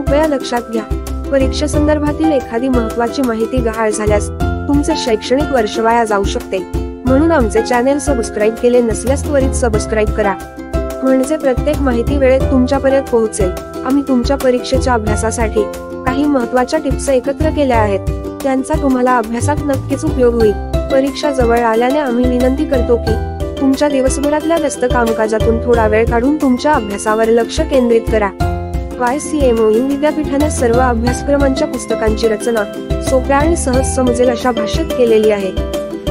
कृपया लक्षात घ्या. परीक्षेसंदर्भातील एखादी महत्त्वाची माहिती गहाळ झाल्यास तुमचे शैक्षणिक वर्ष वाया जाऊ शकते. म्हणून आमचे चॅनेल सबस्क्राईब केले नसल्यास त्वरित सबस्क्राईब करा, म्हणजे प्रत्येक माहिती वेळेत तुमच्यापर्यंत पोहोचेल. आम्ही तुमच्या परीक्षेच्या अभ्यासासाठी काही महत्त्वाच्या टिप्स एकत्र केल्या आहेत, त्यांचा तुम्हाला अभ्यासात नक्कीच उपयोग होईल. परीक्षा जवळ आल्याने आम्ही विनंती करतो की तुमच्या दिवसभरातल्या व्यस्त कामकाजातून थोडा वेळ काढून तुमच्या अभ्यासावर लक्ष केंद्रित करा. YCMOU विद्यापीठाने सर्व अभ्यासक्रमांच्या पुस्तकांची रचना सोप्या आणि सहज समजेल अशा भाषेत केलेली आहे.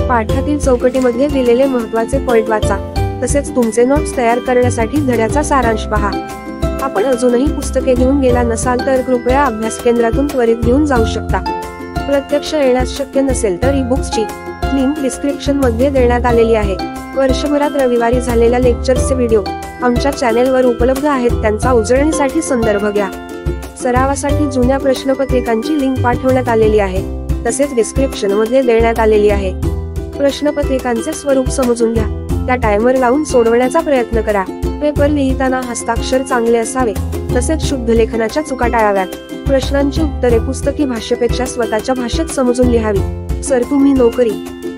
पाठातील चौकटीमध्ये दिलेले महत्त्वाचे पॉइंट वाचा, तसेच तुमचे नोट्स तयार करण्यासाठी धड्याचा सारांश पहा. आपण अजूनही पुस्तके घेऊन गेला नसाल तर कृपया अभ्यास केंद्रातून त्वरित घेऊन जाऊ शकता. प्रत्यक्ष येण्यास शक्य नसेल तर ई-बुक्सची लिंक डिस्क्रिप्शन मध्ये देण्यात आलेली आहे. वर्षभरात रविवारी झालेल्या लेक्चर्सचे व्हिडिओ आमच्या चॅनेलवर उपलब्ध आहेत, त्यांचा उजळणीसाठी संदर्भ घ्या. सरावासाठी जुन्या प्रश्नपत्रिकांची लिंक पाठवण्यात आलेली आहे, तसेच डिस्क्रिप्शन मध्ये देण्यात आलेली आहे. प्रश्नपत्रिकांचे स्वरूप समजून घ्या, त्या टायमर लावून सोडवण्याचा प्रयत्न करा. पेपर लिहिताना हस्ताक्षर चांगले असावे, तसेच शुद्ध लेखनाच्या चुका टाळाव्यात. प्रश्नांची उत्तरे पुस्तकी भाषेपेक्षा स्वतःच्या भाषेत समजून लिहावी. जर तुम्ही नोकरी,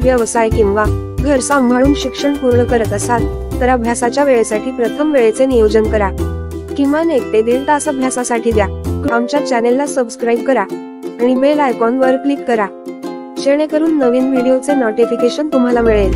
व्यवसाय किंवा घर सांभाळून शिक्षण पूर्ण करत असाल तर अभ्यासाच्या वेळेसाठी प्रथम वेळेचे नियोजन करा. किमान 1 ते 1.5 तास अभ्यासासाठी द्या. आमच्या चॅनेलला सबस्क्राईब करा आणि बेल आयकॉन वर क्लिक करा, जेणेकरून नवीन व्हिडिओचे नोटिफिकेशन तुम्हाला मिळेल.